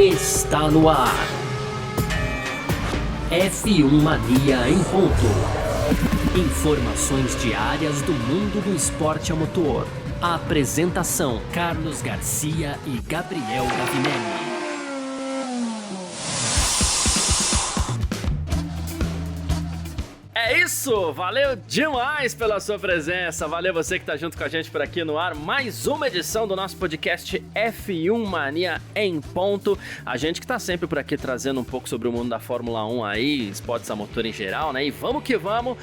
está no ar. F1 Mania em ponto. Informações diárias do mundo do esporte a motor. A apresentação: Carlos Garcia e Gabriel Gavinelli. É isso, valeu demais pela sua presença, valeu você que tá junto com a gente por aqui no ar, mais uma edição do nosso podcast F1 Mania em ponto, a gente que tá sempre por aqui trazendo um pouco sobre o mundo da Fórmula 1 aí, esportes a motor em geral, né, e vamos que vamos,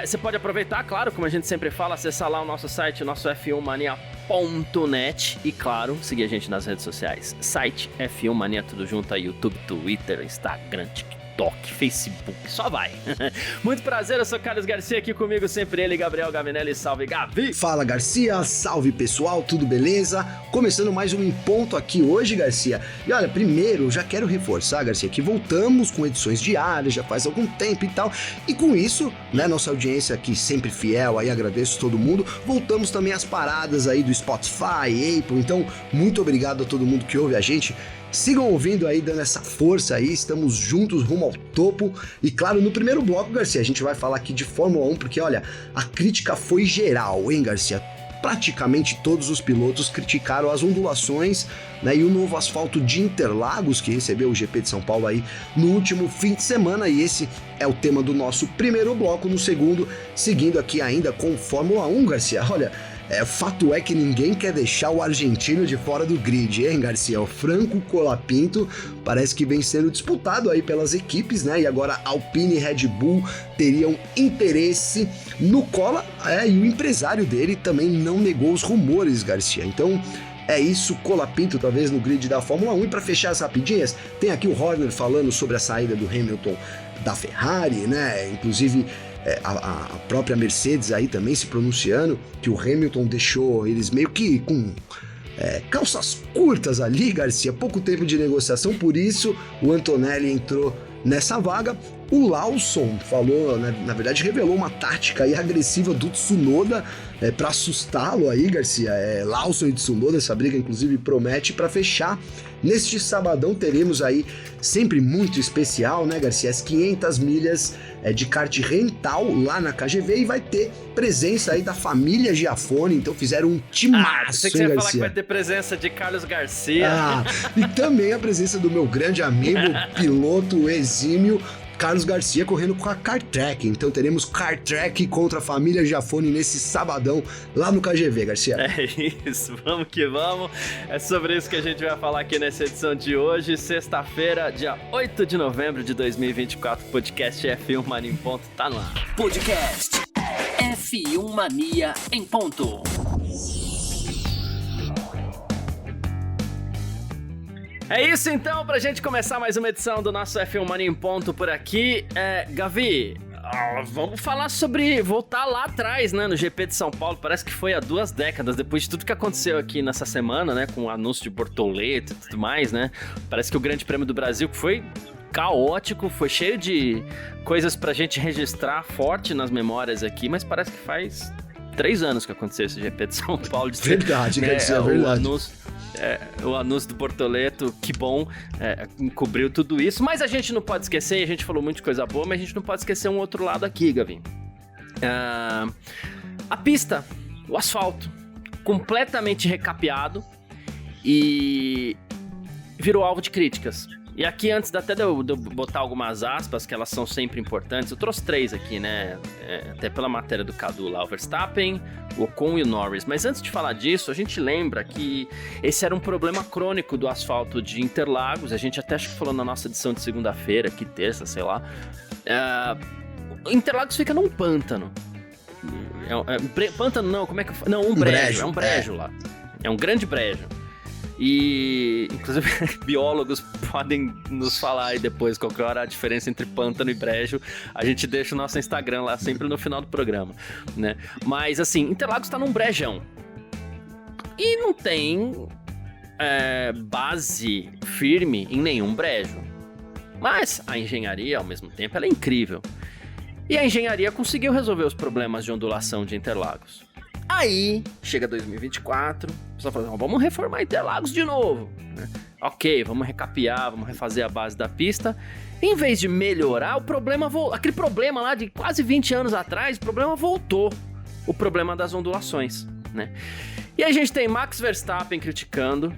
você pode aproveitar, claro, como a gente sempre fala, acessar lá o nosso site, nosso f1mania.net e claro, seguir a gente nas redes sociais, site F1 Mania tudo junto aí, YouTube, Twitter, Instagram, TikTok, Facebook, só vai. Muito prazer, eu sou Carlos Garcia, aqui comigo sempre ele, Gabriel Gavinelli, salve Gavi! Fala Garcia, salve pessoal, tudo beleza? Começando mais um Em Ponto aqui hoje, Garcia. E olha, primeiro, já quero reforçar, Garcia, que voltamos com edições diárias, já faz algum tempo e tal. E com isso, né, nossa audiência aqui sempre fiel, aí agradeço todo mundo. Voltamos também às paradas aí do Spotify, Apple, então muito obrigado a todo mundo que ouve a gente. Sigam ouvindo aí, dando essa força aí, estamos juntos rumo ao topo. E claro, no primeiro bloco, Garcia, a gente vai falar aqui de Fórmula 1, porque olha, a crítica foi geral, hein, Garcia? Praticamente todos os pilotos criticaram as ondulações, né, e o novo asfalto de Interlagos, que recebeu o GP de São Paulo aí no último fim de semana, e esse é o tema do nosso primeiro bloco. No segundo, seguindo aqui ainda com Fórmula 1, Garcia, olha... fato é que ninguém quer deixar o argentino de fora do grid, hein, Garcia? O Franco Colapinto parece que vem sendo disputado aí pelas equipes, né? E agora Alpine e Red Bull teriam interesse no Cola, e o empresário dele também não negou os rumores, Garcia. Então... é isso, Colapinto talvez no grid da Fórmula 1. E para fechar as rapidinhas, tem aqui o Horner falando sobre a saída do Hamilton da Ferrari, né? Inclusive a própria Mercedes aí também se pronunciando que o Hamilton deixou eles meio que com calças curtas ali, Garcia, pouco tempo de negociação, por isso o Antonelli entrou nessa vaga. O Lawson falou, né, na verdade revelou uma tática aí agressiva do Tsunoda para assustá-lo aí, Garcia. Lawson e Tsunoda, essa briga inclusive promete. Para fechar, neste sabadão teremos aí, sempre muito especial, né, Garcia, as 500 milhas de kart rental lá na KGV, e vai ter presença aí da família Giafone, então fizeram um timaço, hein, Garcia? Você ia falar que vai ter presença de Carlos Garcia. E também a presença do meu grande amigo, piloto exímio, Carlos Garcia, correndo com a CarTrack. Então teremos CarTrack contra a família Giafone nesse sabadão lá no KGV, Garcia. É isso, vamos que vamos. É sobre isso que a gente vai falar aqui nessa edição de hoje, sexta-feira, dia 8 de novembro de 2024. Podcast F1 Mania em ponto tá no ar. Podcast F1 Mania em ponto. É isso então, pra gente começar mais uma edição do nosso F1 Mania em ponto por aqui. Gavi, vamos falar sobre voltar lá atrás, né, no GP de São Paulo. Parece que foi há 2 décadas, depois de tudo que aconteceu aqui nessa semana, né, com o anúncio de Bortoleto e tudo mais, né. Parece que o Grande Prêmio do Brasil, que foi caótico, foi cheio de coisas pra gente registrar forte nas memórias aqui, mas parece que faz 3 anos que aconteceu esse GP de São Paulo. Verdade, quer dizer, é verdade. O anúncio do Bortoleto, que bom, encobriu tudo isso, mas a gente não pode esquecer, a gente falou muito de coisa boa, mas a gente não pode esquecer um outro lado aqui, Gavin. A pista, o asfalto, completamente recapeado e virou alvo de críticas. E aqui, antes até de eu botar algumas aspas, que elas são sempre importantes, eu trouxe 3 aqui, né? Até pela matéria do Cadu lá, o Verstappen, o Ocon e o Norris. Mas antes de falar disso, a gente lembra que esse era um problema crônico do asfalto de Interlagos. A gente até acho que falou na nossa edição de segunda-feira, que terça, sei lá. Interlagos fica num pântano. Pântano não, como é que... Não, um brejo, é um brejo lá. É um grande brejo. E, inclusive, biólogos podem nos falar aí depois qualquer hora a diferença entre pântano e brejo. A gente deixa o nosso Instagram lá sempre no final do programa, né? Mas, assim, Interlagos tá num brejão. E não tem base firme em nenhum brejo. Mas a engenharia, ao mesmo tempo, ela é incrível. E a engenharia conseguiu resolver os problemas de ondulação de Interlagos. Aí, chega 2024, o pessoal fala, vamos reformar Interlagos de novo, né? ok, vamos recapear, vamos refazer a base da pista. Em vez de melhorar, aquele problema lá de quase 20 anos atrás, o problema voltou. O problema das ondulações, né? E aí a gente tem Max Verstappen criticando.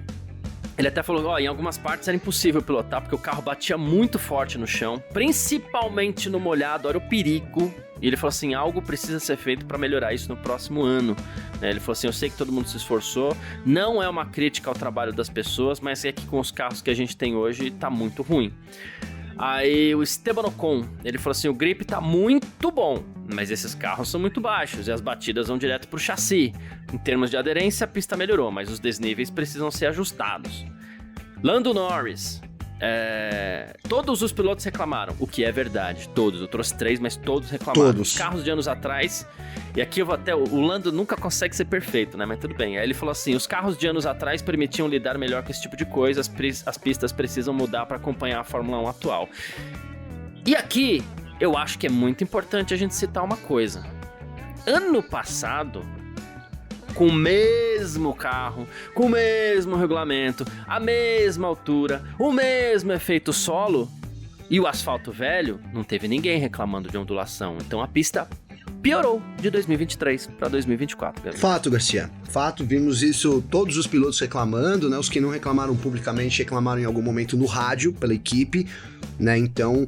Ele até falou, em algumas partes era impossível pilotar, porque o carro batia muito forte no chão, principalmente no molhado, era o perigo. E ele falou assim, algo precisa ser feito para melhorar isso no próximo ano. Ele falou assim, eu sei que todo mundo se esforçou, não é uma crítica ao trabalho das pessoas, mas é que com os carros que a gente tem hoje tá muito ruim. Aí o Esteban Ocon, ele falou assim, o grip tá muito bom, mas esses carros são muito baixos e as batidas vão direto pro chassi. Em termos de aderência, a pista melhorou, mas os desníveis precisam ser ajustados. Lando Norris, todos os pilotos reclamaram, o que é verdade, todos, eu trouxe 3, mas todos reclamaram. Todos. Os carros de anos atrás, e aqui eu vou até, o Lando nunca consegue ser perfeito, né, mas tudo bem. Aí ele falou assim, os carros de anos atrás permitiam lidar melhor com esse tipo de coisa, as pistas precisam mudar para acompanhar a Fórmula 1 atual. E aqui, eu acho que é muito importante a gente citar uma coisa. Ano passado, com o mesmo carro, com o mesmo regulamento, a mesma altura, o mesmo efeito solo e o asfalto velho, não teve ninguém reclamando de ondulação. Então a pista piorou de 2023 para 2024. Gabriel. Fato, Garcia. Fato, vimos isso, todos os pilotos reclamando, né? Os que não reclamaram publicamente reclamaram em algum momento no rádio pela equipe, né? Então,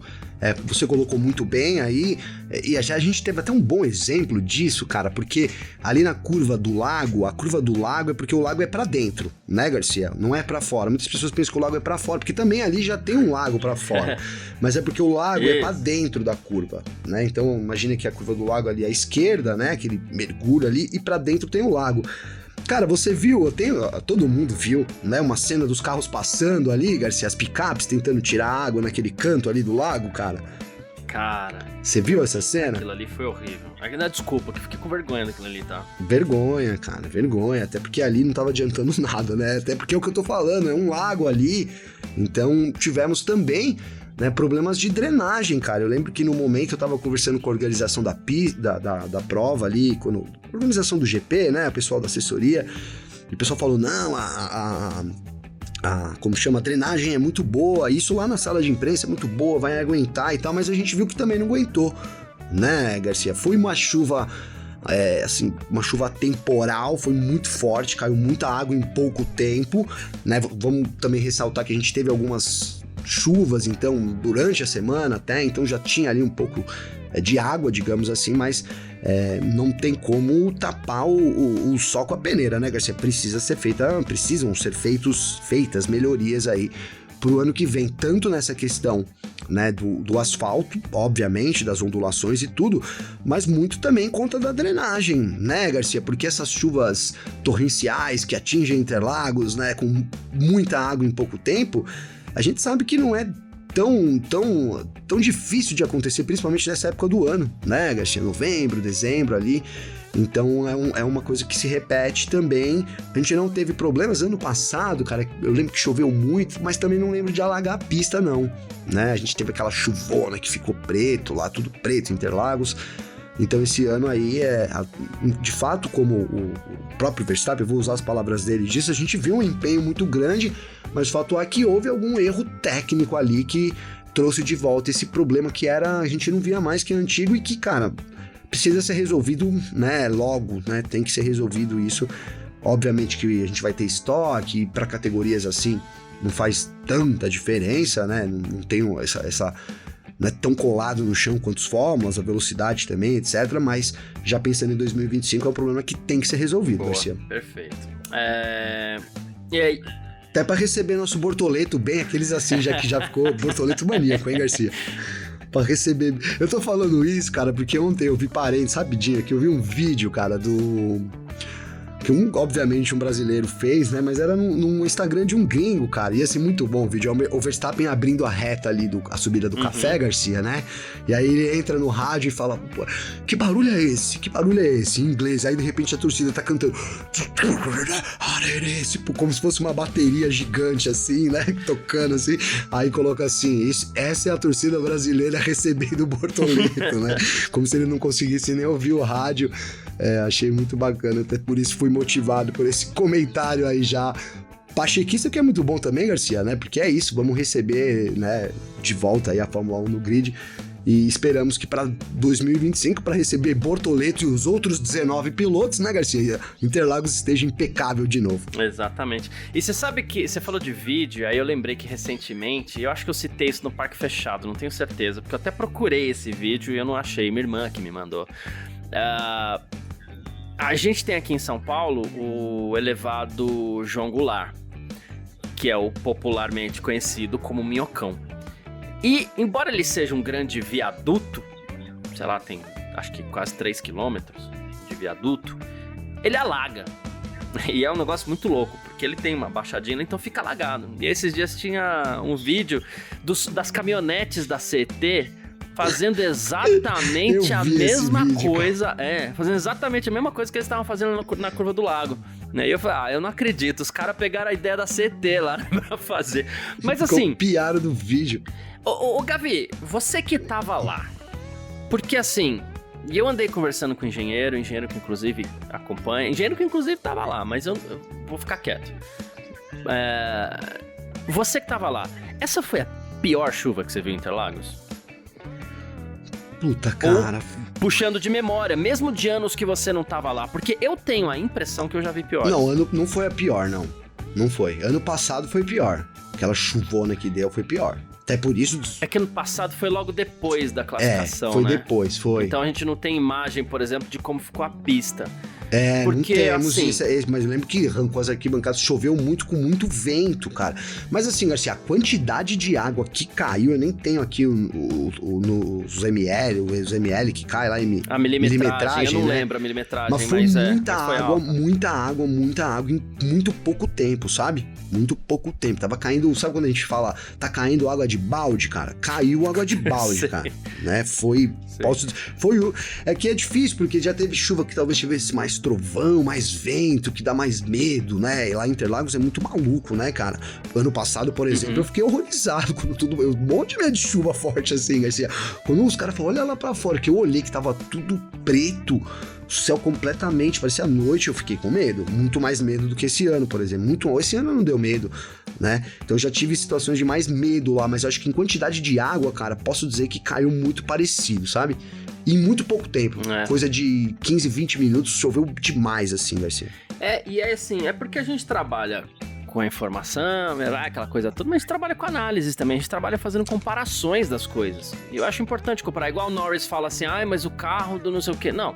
você colocou muito bem aí, e a gente teve até um bom exemplo disso, cara, porque ali na curva do lago, a curva do lago é porque o lago é pra dentro, né, Garcia? Não é pra fora. Muitas pessoas pensam que o lago é pra fora, porque também ali já tem um lago pra fora, mas é porque o lago é pra dentro da curva, né? Então, imagina que a curva do lago ali à esquerda, né, aquele mergulho ali, e pra dentro tem o lago. Cara, você viu, todo mundo viu, né, uma cena dos carros passando ali, Garcia, as picapes tentando tirar água naquele canto ali do lago, cara. Cara... Você viu essa cena? Aquilo ali foi horrível. Desculpa, que fiquei com vergonha daquilo ali, tá? Vergonha, cara, vergonha. Até porque ali não tava adiantando nada, né? Até porque é o que eu tô falando, é um lago ali. Então, tivemos também... né, problemas de drenagem, cara. Eu lembro que no momento eu tava conversando com a organização da prova ali, a organização do GP, né, o pessoal da assessoria, e o pessoal falou, não, como chama, a drenagem é muito boa, isso lá na sala de imprensa é muito boa, vai aguentar e tal, mas a gente viu que também não aguentou, né, Garcia? Foi uma chuva... uma chuva temporal, foi muito forte, caiu muita água em pouco tempo, né? Vamos também ressaltar que a gente teve algumas chuvas, então, durante a semana até, então já tinha ali um pouco de água, digamos assim, mas não tem como tapar o sol com a peneira, né, Garcia? Precisam ser feitas melhorias aí pro ano que vem, tanto nessa questão, né, do asfalto, obviamente, das ondulações e tudo, mas muito também conta da drenagem, né, Garcia? Porque essas chuvas torrenciais que atingem Interlagos, né, com muita água em pouco tempo, a gente sabe que não é tão difícil de acontecer, principalmente nessa época do ano, né, Garcia? Novembro, dezembro ali. Então é uma coisa que se repete também. A gente não teve problemas ano passado, cara. Eu lembro que choveu muito, mas também não lembro de alagar a pista, não, né? A gente teve aquela chuvona que ficou preto lá, tudo preto, Interlagos. Então esse ano aí de fato, como o próprio Verstappen, eu vou usar as palavras dele disso, a gente viu um empenho muito grande, mas o fato é que houve algum erro técnico ali que trouxe de volta esse problema que a gente não via mais, que é antigo e que, cara, precisa ser resolvido, né, logo, né, tem que ser resolvido isso. Obviamente que a gente vai ter estoque, para categorias assim não faz tanta diferença, né, não tem essa não é tão colado no chão quanto os fórmulas, a velocidade também, etc. Mas já pensando em 2025 é um problema que tem que ser resolvido, boa, Garcia. Perfeito. E aí? Até pra receber nosso Bortoleto bem, aqueles assim, já que já ficou Bortoleto maníaco, hein, Garcia? Pra receber... Eu tô falando isso, cara, porque ontem eu vi parentes, rapidinho, que eu vi um vídeo, cara, que obviamente um brasileiro fez, né, mas era no Instagram de um gringo, cara, ia ser muito bom o vídeo, o Verstappen abrindo a reta ali, a subida do café, Garcia, né, e aí ele entra no rádio e fala, pô, que barulho é esse? Que barulho é esse? Em inglês, aí de repente a torcida tá cantando, tipo, como se fosse uma bateria gigante assim, né, tocando assim, aí coloca assim, essa é a torcida brasileira recebendo o Bortoleto, né, como se ele não conseguisse nem ouvir o rádio. Achei muito bacana, até por isso fui motivado por esse comentário aí já Pachequista que é muito bom também, Garcia, né? Porque é isso, vamos receber, né, de volta aí a Fórmula 1 no grid. E esperamos que para 2025, para receber Bortoleto e os outros 19 pilotos, né, Garcia? Interlagos esteja impecável de novo. Exatamente. E você sabe que você falou de vídeo, aí eu lembrei que recentemente, eu acho que eu citei isso no Parque Fechado, não tenho certeza, porque eu até procurei esse vídeo e eu não achei, minha irmã que me mandou. A gente tem aqui em São Paulo o elevado João Goulart, que é o popularmente conhecido como Minhocão. E, embora ele seja um grande viaduto, sei lá, tem acho que quase 3 quilômetros de viaduto, ele alaga. E é um negócio muito louco, porque ele tem uma baixadinha, então fica alagado. E esses dias tinha um vídeo das caminhonetes da CET fazendo exatamente a mesma coisa. Fazendo exatamente a mesma coisa que eles estavam fazendo na curva do lago. E eu falei, eu não acredito, os caras pegaram a ideia da CET lá pra fazer. Mas assim... Copiaram do vídeo. Ô, Gavi, você que tava lá, porque assim, eu andei conversando com o engenheiro que inclusive acompanha, engenheiro que inclusive tava lá, mas eu vou ficar quieto. Você que tava lá, essa foi a pior chuva que você viu em Interlagos? Puta, cara. Ou, puxando de memória, mesmo de anos que você não tava lá, porque eu tenho a impressão que eu já vi pior. Não foi a pior, não. Não foi. Ano passado foi pior. Aquela chuvona que deu foi pior. Até por isso... É que ano passado foi logo depois da classificação, foi né? depois, foi. Então a gente não tem imagem, por exemplo, de como ficou a pista. Porque, não temos assim, isso, mas eu lembro que arrancou as arquibancadas, choveu muito, com muito vento, cara. Mas assim, Garcia, a quantidade de água que caiu, eu nem tenho aqui os ml que cai lá em a milimetragem, eu não né? lembro a milimetragem, mas foi muita água em muito pouco tempo, sabe? Muito pouco tempo. Tava caindo, sabe quando a gente fala, tá caindo água de balde, cara? Caiu água de balde, cara. Né? É que é difícil, porque já teve chuva que talvez tivesse mais trovão, mais vento, que dá mais medo, né? E lá em Interlagos é muito maluco, né, cara? Ano passado, por exemplo, eu fiquei horrorizado quando um monte de medo de chuva forte assim, Garcia. Quando os caras falaram, olha lá pra fora, que eu olhei que tava tudo preto, o céu completamente, parecia noite, eu fiquei com medo. Muito mais medo do que esse ano, por exemplo. Esse ano não deu medo, né? Então eu já tive situações de mais medo lá, mas eu acho que em quantidade de água, cara, posso dizer que caiu muito parecido, sabe? Em muito pouco tempo. Coisa de 15, 20 minutos, choveu demais, assim, Garcia. E é assim, é porque a gente trabalha com a informação, aquela coisa toda, mas a gente trabalha com análises também, a gente trabalha fazendo comparações das coisas. E eu acho importante comparar, igual o Norris fala assim, mas o carro do não sei o quê. Não.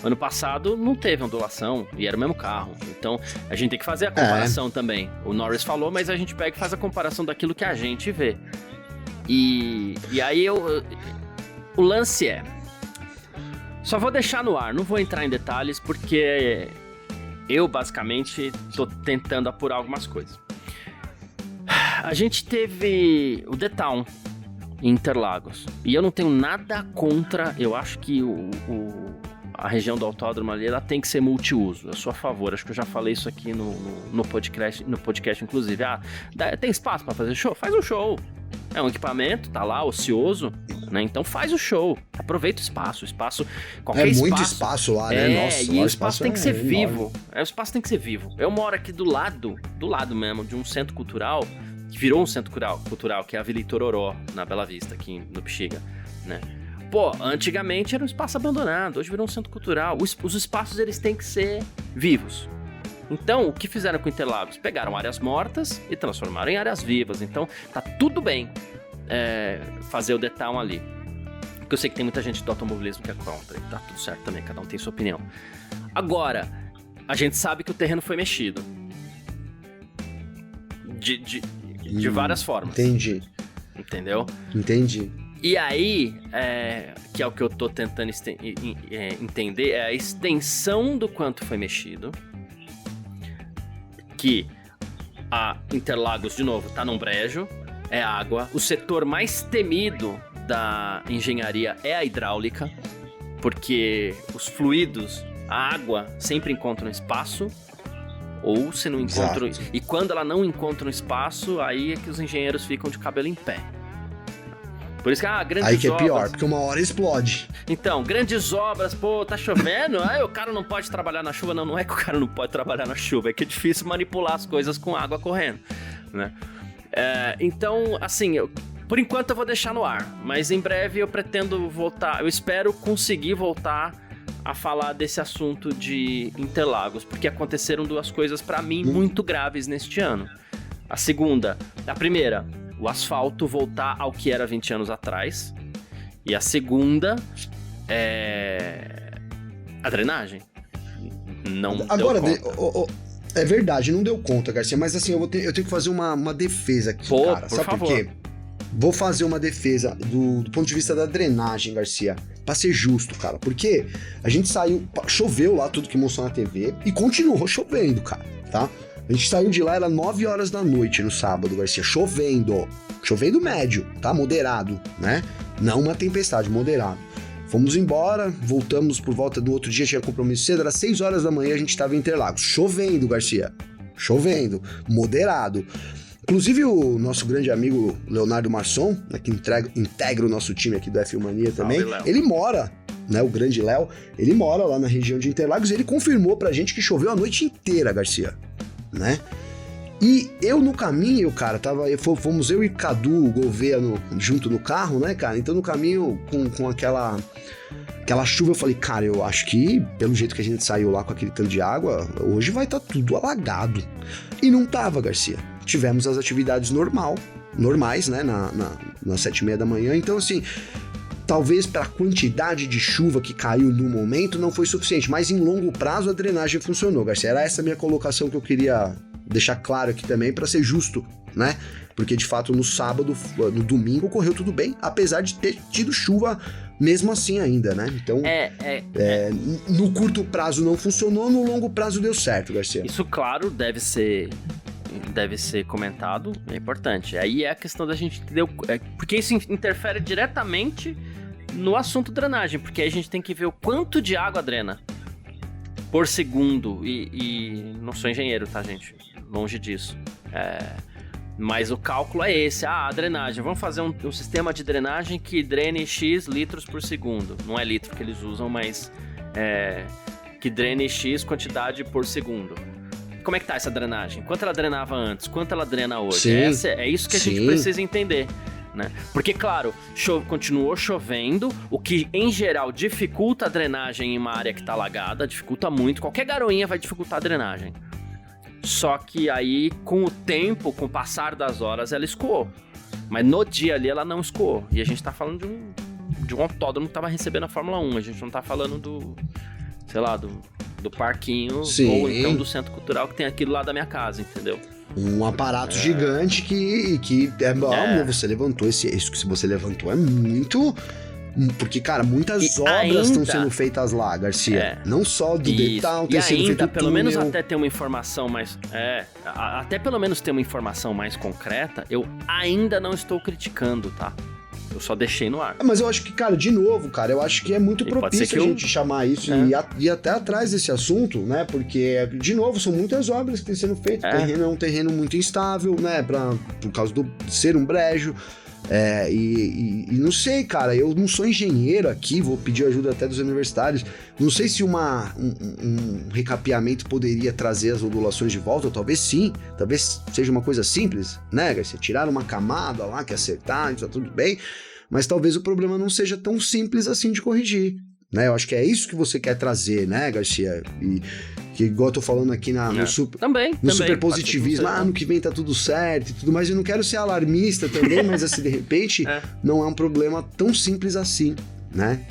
Ano passado não teve ondulação e era o mesmo carro. Então, a gente tem que fazer a comparação também. O Norris falou, mas a gente pega e faz a comparação daquilo que a gente vê. E aí o lance só vou deixar no ar, não vou entrar em detalhes, porque eu, basicamente, tô tentando apurar algumas coisas. A gente teve o The Town em Interlagos, e eu não tenho nada contra, eu acho que a região do autódromo ali, ela tem que ser multiuso, eu sou a favor, acho que eu já falei isso aqui no podcast inclusive. Tem espaço pra fazer show? Faz um show. É um equipamento, tá lá, ocioso, né? Então faz o show, aproveita o espaço, qualquer espaço. É muito espaço lá, né? Nossa, e o espaço tem que ser vivo. O espaço tem que ser vivo. Eu moro aqui do lado mesmo, de um centro cultural, que virou um centro cultural, que é a Vila Itororó, na Bela Vista, aqui no Bexiga, né? Pô, antigamente era um espaço abandonado, hoje virou um centro cultural. Os espaços, eles têm que ser vivos. Então, o que fizeram com Interlagos? Pegaram áreas mortas e transformaram em áreas vivas. Então, tá tudo bem fazer o The Town ali. Porque eu sei que tem muita gente do automobilismo que é contra. E tá tudo certo também, cada um tem sua opinião. Agora, a gente sabe que o terreno foi mexido. De várias formas. Entendi. Entendeu? Entendi. E aí, que é o que eu tô tentando entender, é a extensão do quanto foi mexido. Que a Interlagos, de novo, tá num brejo, é água. O setor mais temido da engenharia é a hidráulica, porque os fluidos, a água, sempre encontram espaço, ou se não encontram... E quando ela não encontra um espaço, aí é que os engenheiros ficam de cabelo em pé. Por isso que, grandes obras... Aí que é pior, porque uma hora explode. Então, grandes obras, pô, tá chovendo, aí o cara não pode trabalhar na chuva. Não é que o cara não pode trabalhar na chuva, é que é difícil manipular as coisas com água correndo, né? Então, assim, por enquanto eu vou deixar no ar, mas em breve eu pretendo voltar, eu espero conseguir voltar a falar desse assunto de Interlagos, porque aconteceram duas coisas pra mim muito graves neste ano. A primeira, o asfalto voltar ao que era 20 anos atrás, e a segunda a drenagem. Não agora, deu conta. É verdade, não deu conta, Garcia, mas assim, eu tenho que fazer uma defesa aqui, cara. Sabe por quê? Vou fazer uma defesa do ponto de vista da drenagem, Garcia, pra ser justo, cara, porque a gente saiu, choveu lá tudo que mostrou na TV e continuou chovendo, cara, tá? A gente saiu de lá, era 9 horas da noite no sábado, Garcia, chovendo médio, tá? Moderado, né? Não uma tempestade, moderado. Fomos embora, voltamos por volta do outro dia, tinha compromisso cedo, era 6 horas da manhã, a gente tava em Interlagos, chovendo, Garcia, chovendo, moderado. Inclusive o nosso grande amigo Leonardo Marçom, né, que integra o nosso time aqui do F1 Mania também, ele mora, né, o grande Léo, ele mora lá na região de Interlagos e ele confirmou pra gente que choveu a noite inteira, Garcia, né? E eu no caminho, cara, fomos eu e Cadu Gouveia junto no carro, né, cara? Então no caminho com aquela chuva, eu falei, cara, eu acho que pelo jeito que a gente saiu lá com aquele tanto de água, hoje vai estar tudo alagado. E não tava, Garcia. Tivemos as atividades normais, né, nas 7h30 da manhã. Então, assim, talvez pela quantidade de chuva que caiu no momento não foi suficiente, mas em longo prazo a drenagem funcionou, Garcia. Era essa a minha colocação que eu queria deixar claro aqui também para ser justo, né? Porque de fato no domingo correu tudo bem, apesar de ter tido chuva mesmo assim ainda, né? Então, no curto prazo não funcionou, no longo prazo deu certo, Garcia. Isso, claro, deve ser comentado, é importante. Aí é a questão da gente entender, porque isso interfere diretamente no assunto drenagem, porque aí a gente tem que ver o quanto de água drena por segundo, e não sou engenheiro, tá, gente? Longe disso. Mas o cálculo é esse, a drenagem. Vamos fazer um sistema de drenagem que drene X litros por segundo. Não é litro que eles usam, mas que drene X quantidade por segundo. Como é que tá essa drenagem? Quanto ela drenava antes? Quanto ela drena hoje? É isso que a gente precisa entender, né? Porque, claro, continuou chovendo, o que, em geral, dificulta a drenagem em uma área que tá alagada, dificulta muito. Qualquer garoinha vai dificultar a drenagem. Só que aí, com o tempo, com o passar das horas, ela escoou. Mas no dia ali, ela não escoou. E a gente tá falando de um autódromo que tava recebendo a Fórmula 1. A gente não tá falando do parquinho, ou então do centro cultural que tem aquilo lá da minha casa, entendeu? Um aparato gigante que você levantou isso que você levantou é muito... Porque, cara, muitas obras estão sendo feitas lá, Garcia. Não só do detalhe, tem sendo feito pelo menos até ter uma informação mais... até pelo menos ter uma informação mais concreta, eu ainda não estou criticando, tá? Eu só deixei no ar. Mas eu acho que, cara, de novo, eu acho que é muito propício a gente chamar isso e ir até atrás desse assunto, né? Porque, de novo, são muitas obras que estão sendo feitas. O terreno é um terreno muito instável, né? Por causa de ser um brejo. E não sei, cara, eu não sou engenheiro aqui, vou pedir ajuda até dos universitários. Não sei se um recapeamento poderia trazer as ondulações de volta, talvez sim, talvez seja uma coisa simples, né, Garcia? Tirar uma camada lá que acertar, tá tudo bem, mas talvez o problema não seja tão simples assim de corrigir, né? Eu acho que é isso que você quer trazer, né, Garcia? E que, igual eu tô falando aqui no superpositivismo, no que vem tá tudo certo e tudo mais. Eu não quero ser alarmista também, mas assim, de repente, não é um problema tão simples assim, né?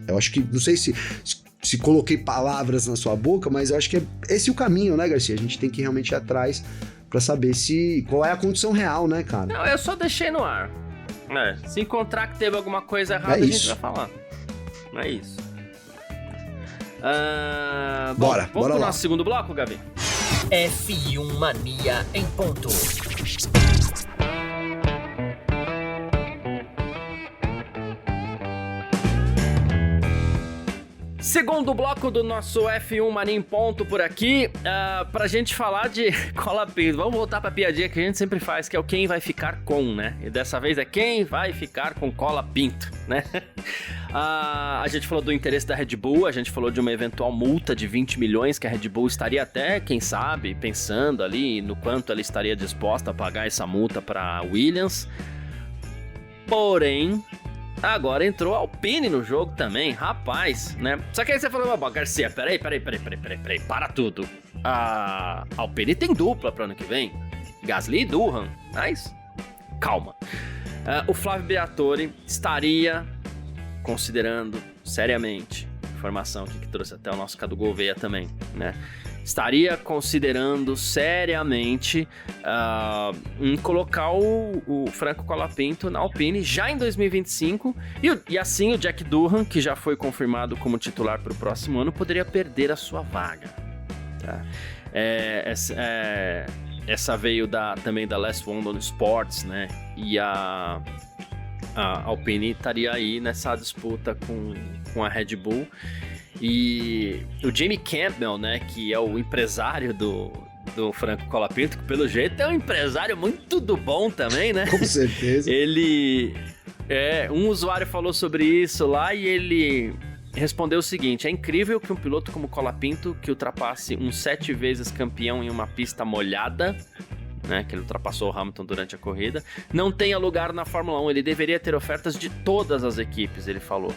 Eu acho que, não sei se coloquei palavras na sua boca, mas eu acho que é esse o caminho, né, Garcia? A gente tem que realmente ir atrás pra saber qual é a condição real, né, cara? Não, eu só deixei no ar. Se encontrar que teve alguma coisa errada, a gente vai falar. É isso. Vamos pro nosso segundo bloco, Gabi? F1 Mania em ponto. Segundo bloco do nosso F1 Mania em Ponto por aqui, pra gente falar de Cola Pinto. Vamos voltar pra piadinha que a gente sempre faz, que é o quem vai ficar com, né? E dessa vez é quem vai ficar com Cola Pinto, né? A gente falou do interesse da Red Bull, a gente falou de uma eventual multa de 20 milhões que a Red Bull estaria até, quem sabe, pensando ali no quanto ela estaria disposta a pagar essa multa pra Williams. Porém, agora entrou a Alpine no jogo também, rapaz, né? Só que aí você falou, Garcia, peraí, para tudo. A Alpine tem dupla pro ano que vem, Gasly e Durham, mas calma. O Flávio Briatore estaria considerando seriamente, informação aqui que trouxe até o nosso Cadu Gouveia também, né? Estaria considerando seriamente em colocar o Franco Colapinto na Alpine já em 2025 e assim o Jack Durham, que já foi confirmado como titular para o próximo ano, poderia perder a sua vaga. Tá? Essa veio também da Last London Sports, né? E a Alpine estaria aí nessa disputa com a Red Bull. E o Jamie Campbell, né, que é o empresário do Franco Colapinto, que pelo jeito é um empresário muito do bom também, né? Com certeza. Um usuário falou sobre isso lá e ele respondeu o seguinte: é incrível que um piloto como Colapinto, que ultrapasse um 7 vezes campeão em uma pista molhada, né, que ele ultrapassou o Hamilton durante a corrida, não tenha lugar na Fórmula 1, ele deveria ter ofertas de todas as equipes, ele falou.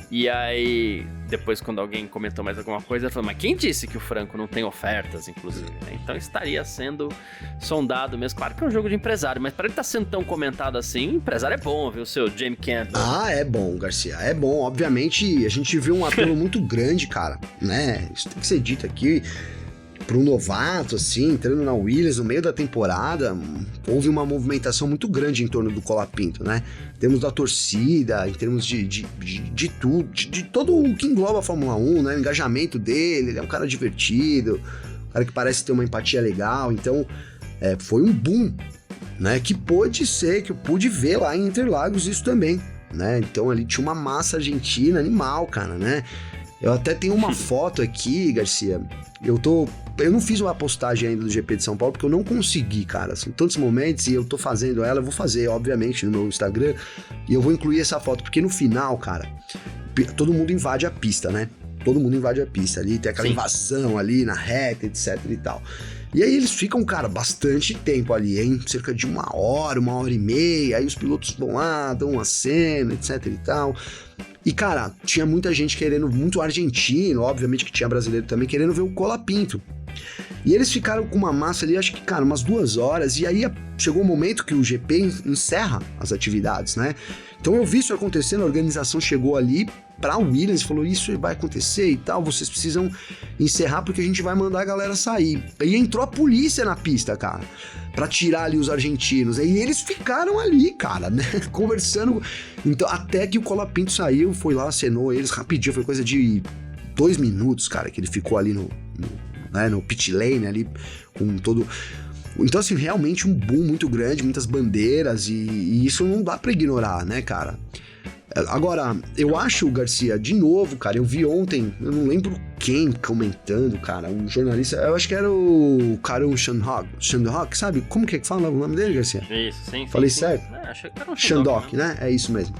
E aí, depois quando alguém comentou mais alguma coisa, ele falou, mas quem disse que o Franco não tem ofertas, inclusive? Então estaria sendo sondado mesmo. Claro que é um jogo de empresário, mas para ele estar sendo tão comentado assim, empresário é bom, viu, seu Jamie Campbell? É bom, Garcia, é bom. Obviamente, a gente viu um apelo muito grande, cara, né? Isso tem que ser dito aqui. Para um novato, assim, entrando na Williams no meio da temporada, houve uma movimentação muito grande em torno do Colapinto, né? Em termos da torcida, em termos de tudo, de todo o que engloba a Fórmula 1, né? O engajamento dele, ele é um cara divertido, um cara que parece ter uma empatia legal, então foi um boom, né? Que pode ser, que eu pude ver lá em Interlagos isso também, né? Então ali tinha uma massa argentina animal, cara, né? Eu até tenho uma foto aqui, Garcia, eu não fiz uma postagem ainda do GP de São Paulo, porque eu não consegui, cara. São tantos momentos e eu tô fazendo ela, eu vou fazer, obviamente, no meu Instagram, e eu vou incluir essa foto, porque no final, cara, todo mundo invade a pista, né? Todo mundo invade a pista ali, tem aquela invasão ali na reta, etc e tal. E aí eles ficam, cara, bastante tempo ali, hein? Cerca de 1 hora, 1h30, aí os pilotos vão lá, dão uma cena, etc e tal. E, cara, tinha muita gente querendo, muito argentino, obviamente que tinha brasileiro também, querendo ver o Colapinto. E eles ficaram com uma massa ali, acho que, cara, umas 2 horas, e aí chegou um momento que o GP encerra as atividades, né? Então eu vi isso acontecendo, a organização chegou ali pra Williams e falou, isso vai acontecer e tal, vocês precisam encerrar porque a gente vai mandar a galera sair. E entrou a polícia na pista, cara, pra tirar ali os argentinos, e eles ficaram ali, cara, né, conversando, então até que o Colapinto saiu, foi lá, acenou eles rapidinho, foi coisa de 2 minutos, cara, que ele ficou ali no pit lane ali, com todo... Então, assim, realmente um boom muito grande, muitas bandeiras, e isso não dá pra ignorar, né, cara? Agora, eu acho, Garcia, de novo, cara, eu vi ontem, eu não lembro quem comentando, cara, um jornalista, eu acho que era o Karun Shandok, sabe? Como que fala o nome dele, Garcia? Isso, sim. Falei certo? Acho que era um Shandok, né? É isso mesmo.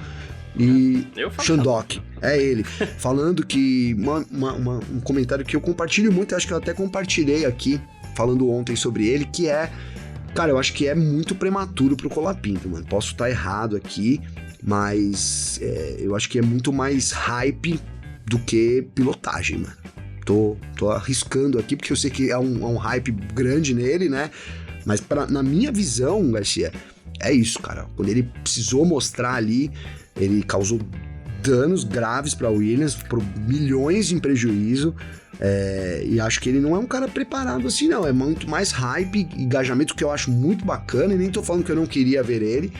E Shandok, é ele, falando que um comentário que eu compartilho muito, acho que eu até compartilhei aqui, falando ontem sobre ele, que é, cara, eu acho que é muito prematuro pro Colapinto, mano, posso estar errado aqui, mas eu acho que é muito mais hype do que pilotagem, mano. Tô arriscando aqui, porque eu sei que é um hype grande nele, né, mas na minha visão, Garcia, é isso, cara, quando ele precisou mostrar ali, ele causou danos graves para Williams, por milhões em prejuízo, e acho que ele não é um cara preparado assim, não. É muito mais hype, engajamento, que eu acho muito bacana, e nem tô falando que eu não queria ver ele,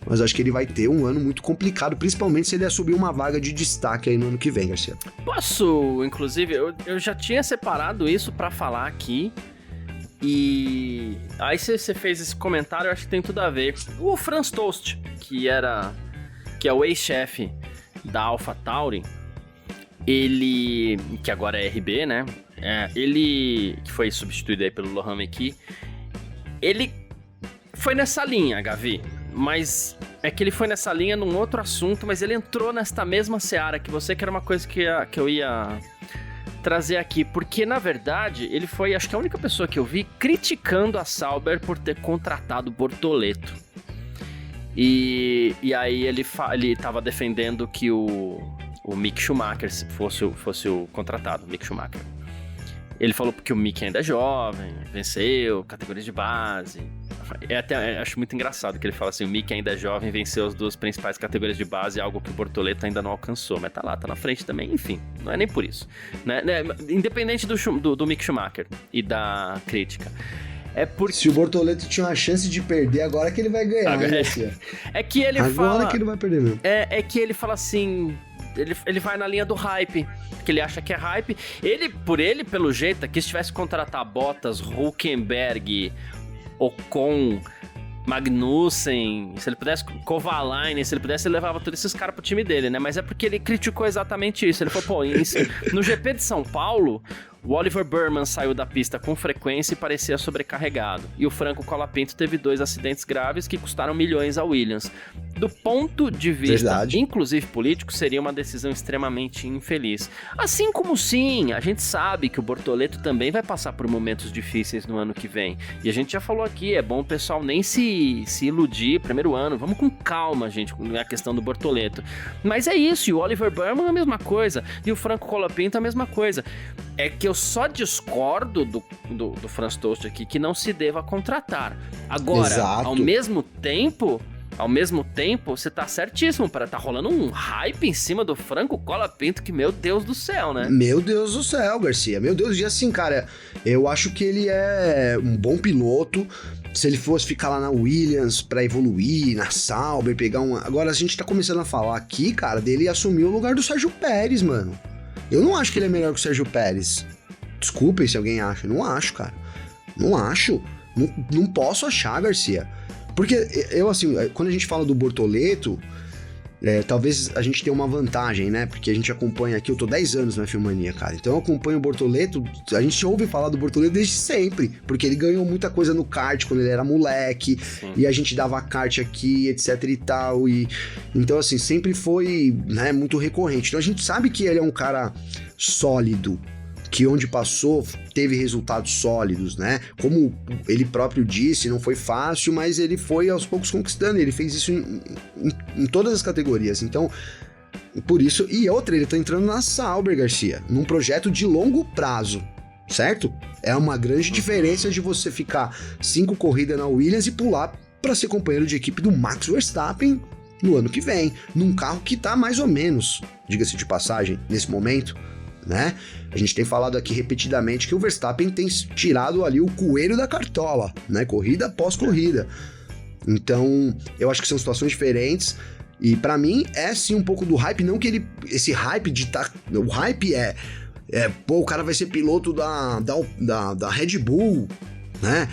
mas acho que ele vai ter um ano muito complicado, principalmente se ele assumir uma vaga de destaque aí no ano que vem, Garcia. Posso, inclusive, eu já tinha separado isso para falar aqui, e aí você fez esse comentário, eu acho que tem tudo a ver. O Franz Tost, que é o ex-chefe da AlphaTauri, ele, que agora é RB, né? Ele, que foi substituído aí pelo Lohan Mekhi, ele foi nessa linha, Gavi, mas é que ele foi nessa linha num outro assunto, mas ele entrou nesta mesma seara que você, que era uma coisa que eu ia trazer aqui, porque na verdade ele foi, acho que a única pessoa que eu vi criticando a Sauber por ter contratado Bortoleto. E aí ele tava defendendo que o Mick Schumacher fosse o contratado, Mick Schumacher. Ele falou que o Mick ainda é jovem, venceu categorias de base. Acho muito engraçado que ele fala assim, o Mick ainda é jovem, venceu as 2 principais categorias de base, algo que o Bortoleto ainda não alcançou. Mas tá lá, tá na frente também, enfim, não é nem por isso. Né? Independente do Mick Schumacher e da crítica. Porque... Se o Bortoleto tinha uma chance de perder, agora que ele vai ganhar, né? É que ele agora fala... Agora que ele vai perder mesmo. É que ele fala assim... Ele vai na linha do hype, que ele acha que é hype. Pelo jeito, aqui se tivesse que contratar Bottas, Hülkenberg, Ocon, Magnussen, se ele pudesse, Kovalainen, se ele pudesse, ele levava todos esses caras pro time dele, né? Mas é porque ele criticou exatamente isso. Ele falou, no GP de São Paulo, o Oliver Burman saiu da pista com frequência e parecia sobrecarregado. E o Franco Colapinto teve 2 acidentes graves que custaram milhões à Williams. Do ponto de vista, inclusive político, seria uma decisão extremamente infeliz. Assim como sim, a gente sabe que o Bortoleto também vai passar por momentos difíceis no ano que vem. E a gente já falou aqui, é bom o pessoal nem se iludir, primeiro ano, vamos com calma, gente, na questão do Bortoleto. Mas é isso, e o Oliver Burman a mesma coisa, e o Franco Colapinto a mesma coisa. É que eu só discordo do Franz Tost aqui que não se deva contratar. Agora, Exato. Ao mesmo tempo, você tá certíssimo, tá rolando um hype em cima do Franco Colapinto que, meu Deus do céu, né? Meu Deus do céu, Garcia. Meu Deus, e assim, cara, eu acho que ele é um bom piloto. Se ele fosse ficar lá na Williams pra evoluir, na Sauber, pegar uma... Agora a gente tá começando a falar aqui, cara, dele assumir o lugar do Sérgio Pérez, mano. Eu não acho que ele é melhor que o Sérgio Pérez. Desculpem se alguém acha. Não acho, cara. Não acho. Não posso achar, Garcia. Porque eu, assim, quando a gente fala do Bortoleto, talvez a gente tenha uma vantagem, né? Porque a gente acompanha aqui, eu tô 10 anos na F1 Mania, cara. Então eu acompanho o Bortoleto, a gente ouve falar do Bortoleto desde sempre. Porque ele ganhou muita coisa no kart quando ele era moleque. Sim. E a gente dava kart aqui, etc e tal. Então, assim, sempre foi, né, muito recorrente. Então a gente sabe que ele é um cara sólido, que onde passou teve resultados sólidos, né? Como ele próprio disse, não foi fácil, mas ele foi aos poucos conquistando, ele fez isso em todas as categorias, então, por isso, e outra, ele tá entrando na Sauber, Garcia, num projeto de longo prazo, certo? É uma grande diferença de você ficar 5 corridas na Williams e pular para ser companheiro de equipe do Max Verstappen no ano que vem, num carro que tá mais ou menos, diga-se de passagem, nesse momento, né? A gente tem falado aqui repetidamente que o Verstappen tem tirado ali o coelho da cartola, né? Corrida após corrida. Então, eu acho que são situações diferentes e pra mim é sim um pouco do hype, não que ele... Esse hype de tá... O hype pô, o cara vai ser piloto da Red Bull, né?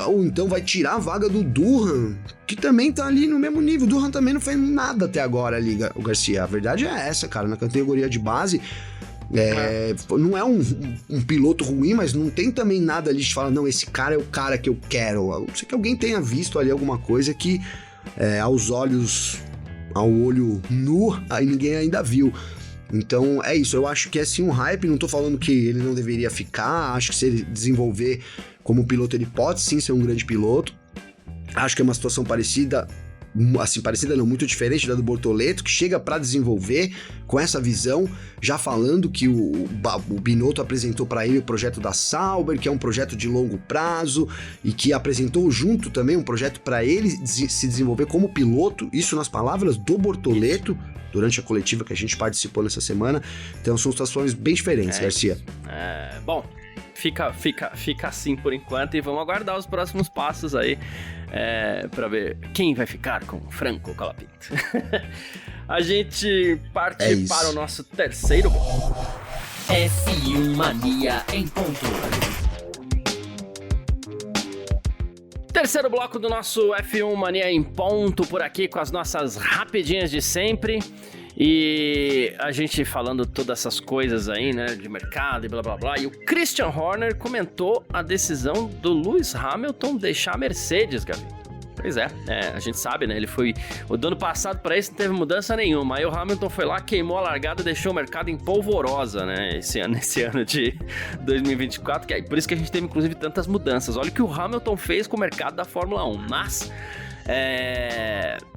Ou então vai tirar a vaga do Durham, que também tá ali no mesmo nível. O Durham também não fez nada até agora ali, o Garcia. A verdade é essa, cara. Na categoria de base, não é um piloto ruim, mas não tem também nada ali de falar, não, esse cara é o cara que eu quero. A não ser que alguém tenha visto ali alguma coisa que aos olhos, ao olho nu, aí ninguém ainda viu. Então é isso, eu acho que é sim um hype, não tô falando que ele não deveria ficar, acho que se ele desenvolver como piloto ele pode sim ser um grande piloto. Acho que é uma situação parecida, assim, parecida não, muito diferente da do Bortoleto, que chega para desenvolver com essa visão, já falando que o Binotto apresentou para ele o projeto da Sauber, que é um projeto de longo prazo, e que apresentou junto também um projeto para ele se desenvolver como piloto, isso nas palavras do Bortoleto, durante a coletiva que a gente participou nessa semana. Então são situações bem diferentes, Garcia. Bom, fica assim por enquanto e vamos aguardar os próximos passos aí pra ver quem vai ficar com o Franco Colapinto. A gente parte para o nosso terceiro bloco. F1 Mania em ponto. Terceiro bloco do nosso F1 Mania em ponto por aqui com as nossas rapidinhas de sempre. E a gente falando todas essas coisas aí, né, de mercado e blá blá blá, e o Christian Horner comentou a decisão do Lewis Hamilton deixar a Mercedes, Gabi. Pois é, a gente sabe, né, ele foi... O do ano passado para esse não teve mudança nenhuma, aí o Hamilton foi lá, queimou a largada e deixou o mercado em polvorosa, né, esse ano de 2024, que é por isso que a gente teve, inclusive, tantas mudanças. Olha o que o Hamilton fez com o mercado da Fórmula 1, mas...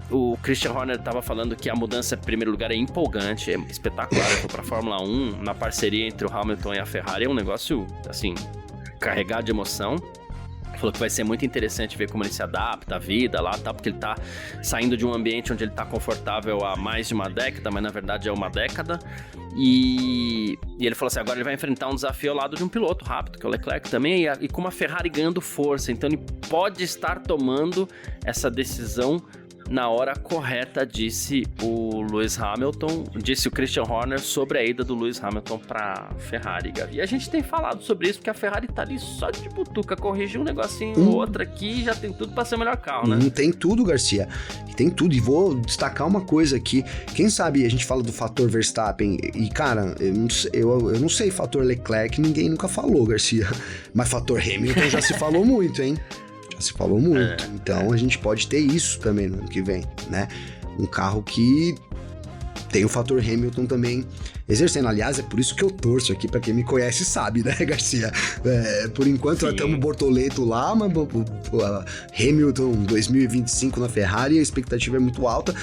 o Christian Horner estava falando que a mudança, em primeiro lugar, é empolgante, é espetacular. Para a Fórmula 1, na parceria entre o Hamilton e a Ferrari, é um negócio, assim, carregado de emoção. Falou que vai ser muito interessante ver como ele se adapta à vida lá, tá? Porque ele tá saindo de um ambiente onde ele tá confortável há mais de uma década, mas na verdade é uma década. E ele falou assim, agora ele vai enfrentar um desafio ao lado de um piloto rápido, que é o Leclerc também, e com uma Ferrari ganhando força. Então ele pode estar tomando essa decisão na hora correta, disse o Lewis Hamilton, disse o Christian Horner sobre a ida do Lewis Hamilton pra Ferrari, Gavi. E a gente tem falado sobre isso, porque a Ferrari tá ali só de butuca, corrigir um negocinho ou outro aqui, já tem tudo pra ser o melhor carro, né? Tem tudo, Garcia, tem tudo, e vou destacar uma coisa aqui, quem sabe a gente fala do fator Verstappen, e cara, eu não sei fator Leclerc, ninguém nunca falou, Garcia, mas fator Hamilton já se falou muito, hein? Se falou muito, então a gente pode ter isso também no ano que vem, né? Um carro que tem o fator Hamilton também exercendo. Aliás, é por isso que eu torço aqui, pra quem me conhece sabe, né, Garcia? Por enquanto nós estamos Bortoleto lá, mas Hamilton 2025 na Ferrari, a expectativa é muito alta.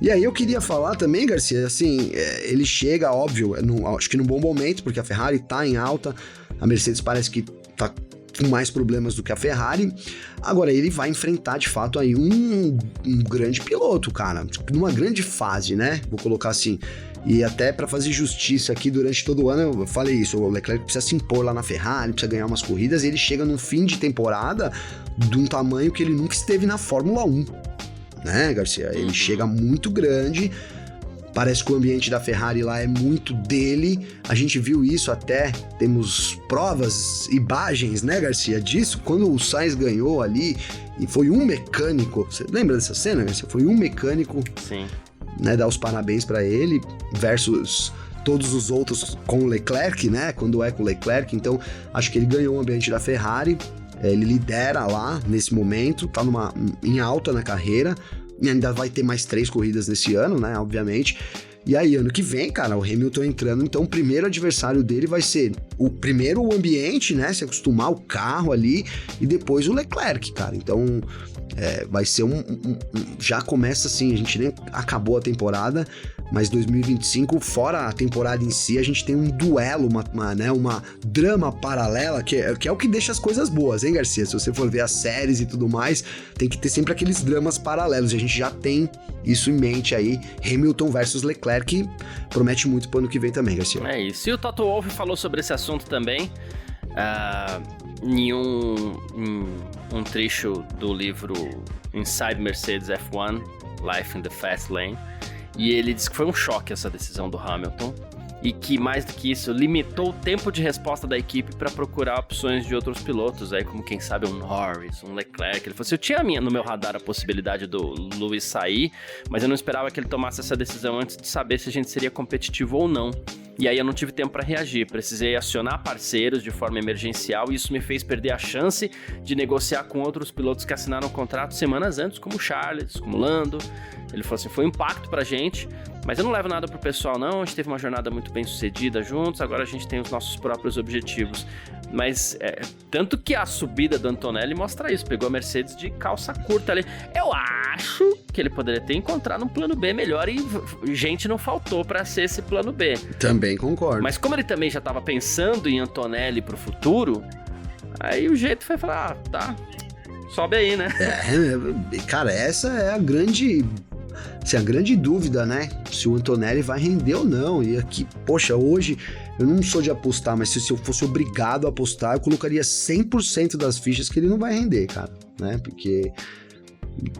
E aí eu queria falar também, Garcia, assim, ele chega, óbvio, acho que num bom momento, porque a Ferrari tá em alta, a Mercedes parece que tá com mais problemas do que a Ferrari. Agora, ele vai enfrentar, de fato, aí um grande piloto, cara, numa grande fase, né? Vou colocar assim. E até para fazer justiça aqui, durante todo o ano, eu falei isso, o Leclerc precisa se impor lá na Ferrari, precisa ganhar umas corridas, e ele chega num fim de temporada de um tamanho que ele nunca esteve na Fórmula 1, né, Garcia? Ele chega muito grande. Parece que o ambiente da Ferrari lá é muito dele, a gente viu isso até, temos provas, imagens, né, Garcia, disso, quando o Sainz ganhou ali, e foi um mecânico, você lembra dessa cena, Garcia? Foi um mecânico, sim, né, dar os parabéns pra ele, versus todos os outros com o Leclerc, né, quando é com o Leclerc, então acho que ele ganhou o ambiente da Ferrari, ele lidera lá nesse momento, tá em alta na carreira, e ainda vai ter mais 3 corridas nesse ano, né, obviamente. E aí, ano que vem, cara, o Hamilton entrando, então o primeiro adversário dele vai ser o ambiente, né, se acostumar o carro ali, e depois o Leclerc, cara. Então, vai ser já começa assim, a gente nem acabou a temporada, mas 2025, fora a temporada em si, a gente tem um duelo, uma drama paralela, que é o que deixa as coisas boas, hein, Garcia? Se você for ver as séries e tudo mais, tem que ter sempre aqueles dramas paralelos, e a gente já tem isso em mente aí, Hamilton versus Leclerc, promete muito pro ano que vem também, Garcia. É isso, e o Toto Wolff falou sobre esse assunto também, em um trecho do livro Inside Mercedes F1, Life in the Fast Lane, e ele disse que foi um choque essa decisão do Hamilton, e que, mais do que isso, limitou o tempo de resposta da equipe para procurar opções de outros pilotos, aí como quem sabe um Norris, um Leclerc. Ele falou assim, eu tinha no meu radar a possibilidade do Lewis sair, mas eu não esperava que ele tomasse essa decisão antes de saber se a gente seria competitivo ou não. E aí eu não tive tempo para reagir, precisei acionar parceiros de forma emergencial, e isso me fez perder a chance de negociar com outros pilotos que assinaram contrato semanas antes, como Charles, como Lando. Ele falou assim, foi um impacto pra gente, mas eu não levo nada pro pessoal não, a gente teve uma jornada muito bem sucedida juntos, agora a gente tem os nossos próprios objetivos. Mas, tanto que a subida do Antonelli mostra isso, pegou a Mercedes de calça curta ali. Eu acho que ele poderia ter encontrado um plano B melhor, e gente não faltou pra ser esse plano B. Também concordo. Mas como ele também já tava pensando em Antonelli pro futuro, aí o jeito foi falar, tá, sobe aí, né? Cara, essa é a grande dúvida, né? Se o Antonelli vai render ou não. E aqui, poxa, hoje eu não sou de apostar, mas se eu fosse obrigado a apostar, eu colocaria 100% das fichas que ele não vai render, cara, né? Porque,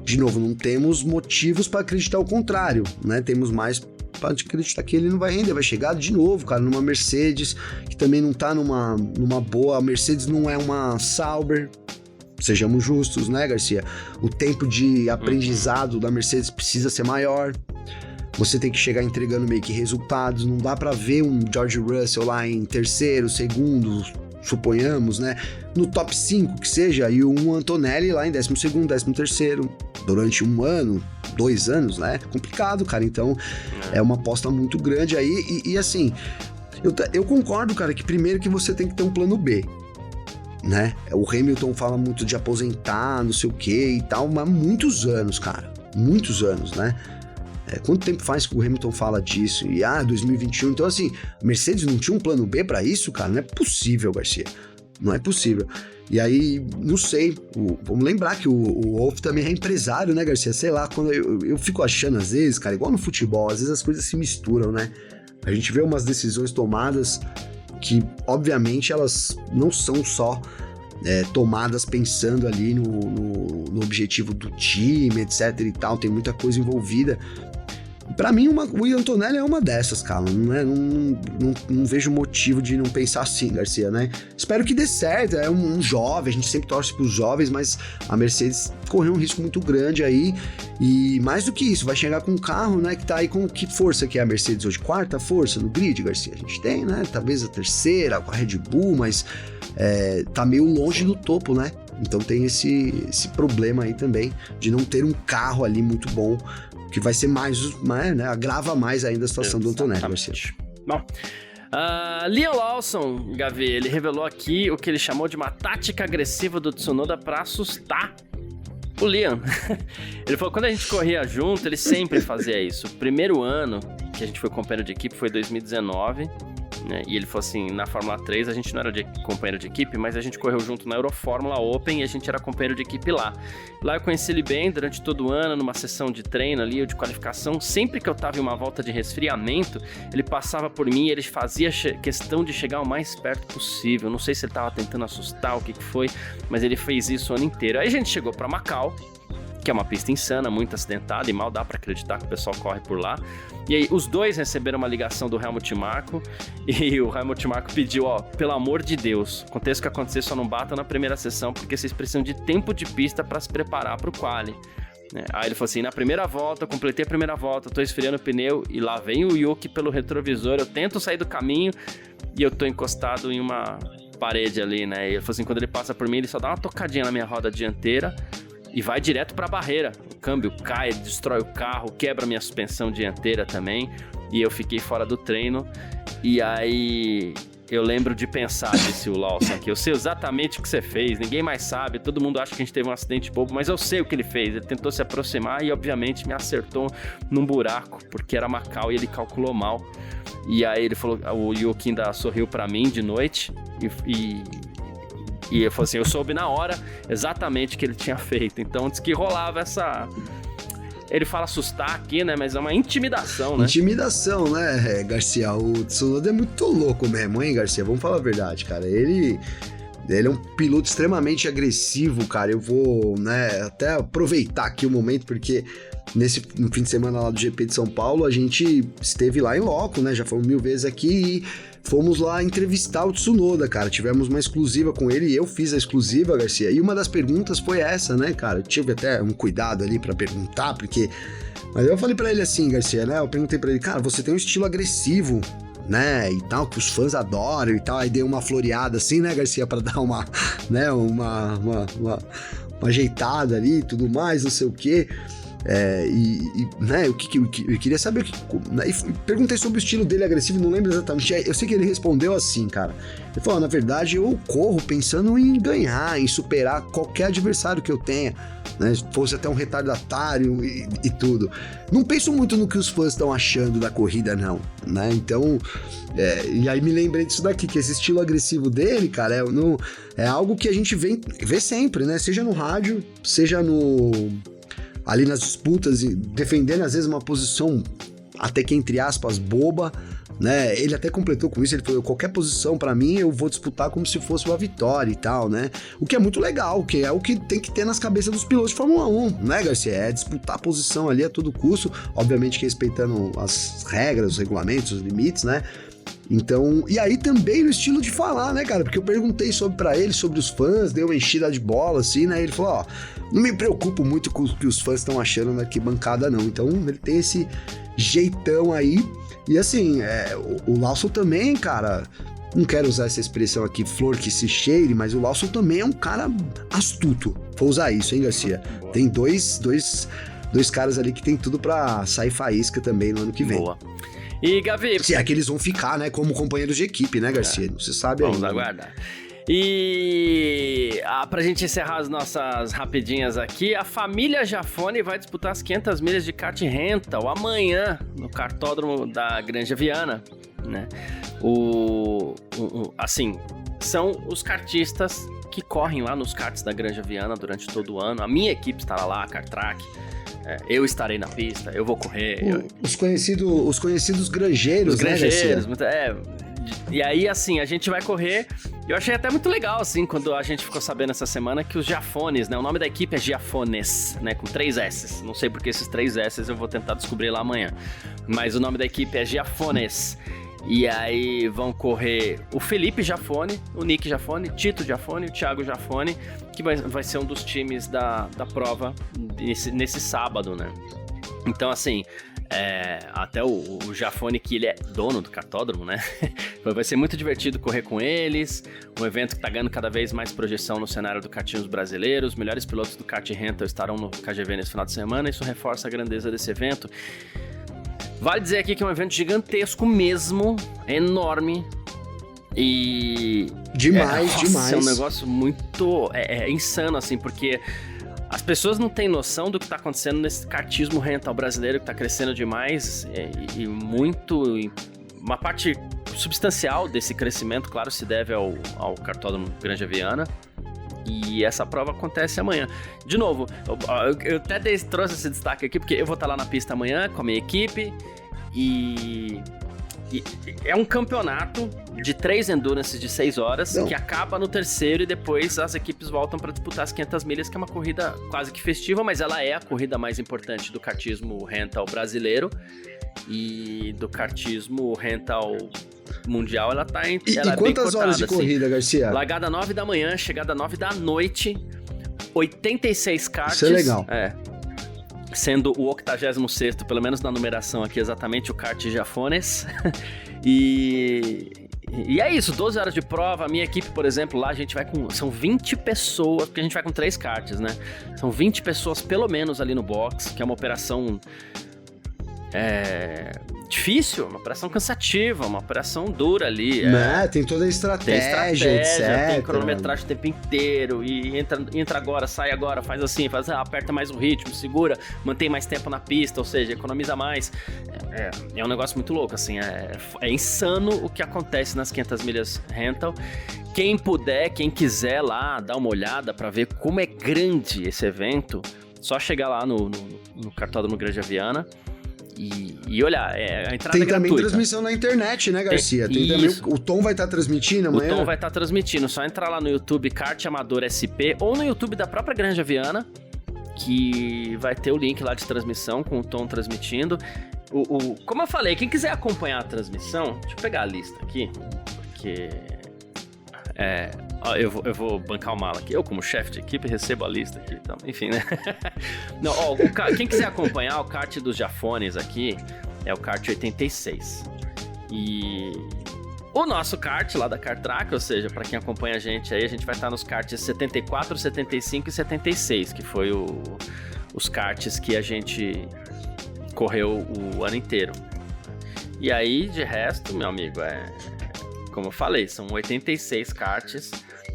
de novo, não temos motivos para acreditar o contrário, né? Temos mais para acreditar que ele não vai render, vai chegar de novo, cara, numa Mercedes, que também não tá numa boa. A Mercedes não é uma Sauber, sejamos justos, né, Garcia? O tempo de aprendizado da Mercedes precisa ser maior. você tem que chegar entregando meio que resultados, não dá pra ver um George Russell lá em terceiro, segundo, suponhamos, né, no top 5 que seja, e um Antonelli lá em 12º, 13º, durante 1 ano, 2 anos, né, complicado, cara, então é uma aposta muito grande aí, e assim, eu concordo, cara, que primeiro que você tem que ter um plano B, né, o Hamilton fala muito de aposentar, não sei o que e tal, mas muitos anos, cara, muitos anos, né. Quanto tempo faz que o Hamilton fala disso? E 2021, então assim, a Mercedes não tinha um plano B pra isso, cara? Não é possível, Garcia. Não é possível. E aí, não sei, vamos lembrar que o Wolff também é empresário, né, Garcia? Sei lá, quando eu fico achando às vezes, cara, igual no futebol, às vezes as coisas se misturam, né? A gente vê umas decisões tomadas que, obviamente, elas não são só tomadas pensando ali no objetivo do time, etc e tal, tem muita coisa envolvida. Pra mim, o Ian Antonelli é uma dessas, cara. Não vejo motivo de não pensar assim, Garcia, né? Espero que dê certo. É um jovem, a gente sempre torce pros jovens, mas a Mercedes correu um risco muito grande aí. E mais do que isso, vai chegar com um carro, né, que tá aí com que força que é a Mercedes hoje? 4ª força no grid, Garcia? A gente tem, né? Talvez a 3ª com a Red Bull, mas tá meio longe do topo, né? Então tem esse problema aí também de não ter um carro ali muito bom, que vai ser mais, né, agrava mais ainda a situação do Antonelli, Garcia. Bom, Liam Lawson, Gavi, ele revelou aqui o que ele chamou de uma tática agressiva do Tsunoda pra assustar o Liam. Ele falou que quando a gente corria junto, ele sempre fazia isso. O primeiro ano que a gente foi companheiro de equipe foi 2019, né? E ele falou assim, na Fórmula 3 a gente não era companheiro de equipe, mas a gente correu junto na Eurofórmula Open e a gente era companheiro de equipe lá. Lá eu conheci ele bem durante todo o ano, numa sessão de treino ali, ou de qualificação. Sempre que eu tava em uma volta de resfriamento, ele passava por mim e ele fazia questão de chegar o mais perto possível. Não sei se ele tava tentando assustar, o que foi, mas ele fez isso o ano inteiro. Aí a gente chegou pra Macau, que é uma pista insana, muito acidentada, e mal dá pra acreditar que o pessoal corre por lá. E aí, os dois receberam uma ligação do Helmut Marko, e o Helmut Marko pediu, pelo amor de Deus, aconteça o que acontecer, só não bata na primeira sessão, porque vocês precisam de tempo de pista pra se preparar pro quali. Aí ele falou assim, na primeira volta, eu completei a primeira volta, tô esfriando o pneu, e lá vem o Yuki pelo retrovisor, eu tento sair do caminho, e eu tô encostado em uma parede ali, né? E ele falou assim, quando ele passa por mim, ele só dá uma tocadinha na minha roda dianteira, e vai direto pra barreira. O câmbio cai, destrói o carro, quebra minha suspensão dianteira também. E eu fiquei fora do treino. E aí eu lembro de pensar, disse o Lawson aqui, eu sei exatamente o que você fez, ninguém mais sabe, todo mundo acha que a gente teve um acidente bobo, mas eu sei o que ele fez. Ele tentou se aproximar e obviamente me acertou num buraco, porque era Macau e ele calculou mal. E aí ele falou, o Yuki ainda sorriu pra mim de noite e eu falei assim, eu soube na hora exatamente o que ele tinha feito. Então, diz que rolava essa... Ele fala assustar aqui, né? Mas é uma intimidação, né? Intimidação, né, Garcia? O Tsunoda é muito louco mesmo, hein, Garcia? Vamos falar a verdade, cara. Ele é um piloto extremamente agressivo, cara. Eu vou, né, até aproveitar aqui o momento, porque no fim de semana lá do GP de São Paulo, a gente esteve lá em loco, né? Já falamos 1000 vezes aqui e fomos lá entrevistar o Tsunoda, cara. Tivemos uma exclusiva com ele e eu fiz a exclusiva, Garcia. E uma das perguntas foi essa, né, cara? Eu tive até um cuidado ali pra perguntar, porque... Mas eu falei pra ele assim, Garcia, né? Eu perguntei pra ele, cara, você tem um estilo agressivo, né? E tal, que os fãs adoram e tal. Aí dei uma floreada assim, né, Garcia? Pra dar uma, né, uma ajeitada ali e tudo mais, não sei o quê. Né, eu queria saber né, e perguntei sobre o estilo dele agressivo, não lembro exatamente. Eu sei que ele respondeu assim, cara. Ele falou, na verdade eu corro pensando em ganhar, em superar qualquer adversário que eu tenha, né, fosse até um retardatário e tudo. Não penso muito no que os fãs estão achando da corrida, não, né? Então, e aí me lembrei disso daqui, que esse estilo agressivo dele, cara, é algo que a gente vê sempre, né? Seja no rádio, seja ali nas disputas, defendendo às vezes uma posição até que entre aspas boba, né? Ele até completou com isso, ele falou, qualquer posição pra mim eu vou disputar como se fosse uma vitória e tal, né? O que é muito legal, que é o que tem que ter nas cabeças dos pilotos de Fórmula 1, né, Garcia? É disputar a posição ali a todo custo, obviamente que respeitando as regras, os regulamentos, os limites, né? Então, e aí também no estilo de falar, né, cara? Porque eu perguntei pra ele sobre os fãs, deu uma enchida de bola, assim, né? Ele falou, ó, não me preocupo muito com o que os fãs estão achando na arquibancada, não. Então, ele tem esse jeitão aí. E assim, o Lawson também, cara, não quero usar essa expressão aqui, flor que se cheire, mas o Lawson também é um cara astuto. Vou usar isso, hein, Garcia? Tem dois caras ali que tem tudo pra sair faísca também no ano que vem. Boa. E, Gavi... Se é que eles vão ficar, né, como companheiros de equipe, né, Garcia? Não se sabe ainda. Vamos aguardar. E pra gente encerrar as nossas rapidinhas aqui, a família Jafone vai disputar as 500 milhas de kart rental amanhã no kartódromo da Granja Viana, né? Assim, são os kartistas que correm lá nos karts da Granja Viana durante todo o ano. A minha equipe estará lá, a Kartrack. Eu estarei na pista, eu vou correr. Os conhecidos granjeiros, né, granjeiros, e aí, assim, a gente vai correr. Eu achei até muito legal, assim, quando a gente ficou sabendo essa semana que os Jafones, né? O nome da equipe é Jafones, né? Com 3 S's. Não sei porque esses 3 S's eu vou tentar descobrir lá amanhã. Mas o nome da equipe é Jafones. E aí vão correr o Felipe Jafone, o Nick Jafone, Tito Jafone, o Thiago Jafone, que vai ser um dos times da prova nesse sábado, né? Então, assim, até o Jafone, que ele é dono do kartódromo, né? Vai ser muito divertido correr com eles. Um evento que tá ganhando cada vez mais projeção no cenário do kartismo brasileiro. Os melhores pilotos do kart rental estarão no KGV nesse final de semana. Isso reforça a grandeza desse evento. Vale dizer aqui que é um evento gigantesco mesmo, enorme. E... Demais. É um negócio muito... insano, assim, porque... As pessoas não têm noção do que está acontecendo nesse kartismo rental brasileiro, que está crescendo demais e muito... Uma parte substancial desse crescimento, claro, se deve ao kartódromo Granja Viana. E essa prova acontece amanhã. De novo, eu até trouxe esse destaque aqui, porque eu vou estar lá na pista amanhã com a minha equipe. E é um campeonato de 3 endurances de 6 horas, que acaba no terceiro e depois as equipes voltam para disputar as 500 milhas, que é uma corrida quase que festiva, mas ela é a corrida mais importante do kartismo rental brasileiro e do kartismo rental mundial. Ela tá e ela quantas horas de corrida, assim, Garcia? Largada 9 da manhã, chegada 9 da noite, 86 karts. Isso é legal. Sendo o 86º, pelo menos na numeração aqui, exatamente o kart Jafones. E é isso, 12 horas de prova. A minha equipe, por exemplo, lá a gente vai com... São 20 pessoas, porque a gente vai com 3 karts, né? São 20 pessoas, pelo menos, ali no box, que é uma operação... difícil, uma operação cansativa, uma operação dura ali. Tem toda a estratégia, etc. Tem cronometragem o tempo inteiro, e entra agora, sai agora, faz assim, aperta mais o ritmo, segura, mantém mais tempo na pista, ou seja, economiza mais. É um negócio muito louco, assim, é insano o que acontece nas 500 milhas rental. Quem puder, quem quiser lá dar uma olhada pra ver como é grande esse evento, só chegar lá no kartódromo Granja Viana. E olha, a entrada tem é gratuita. Também transmissão na internet, né, Garcia? Tem também, o Tom vai estar transmitindo amanhã? O Tom vai estar transmitindo, só entrar lá no YouTube Kart Amador SP ou no YouTube da própria Granja Viana, que vai ter o link lá de transmissão com o Tom transmitindo. Como eu falei, quem quiser acompanhar a transmissão, deixa eu pegar a lista aqui, porque... eu vou bancar o mala aqui. Eu, como chefe de equipe, recebo a lista aqui. Então, enfim, né? Não, quem quiser acompanhar o kart dos Jafones aqui é o kart 86. E o nosso kart lá da Kartrack, ou seja, para quem acompanha a gente aí, a gente vai estar nos karts 74, 75 e 76, que foi os karts que a gente correu o ano inteiro. E aí, de resto, meu amigo, como eu falei, são 86 karts.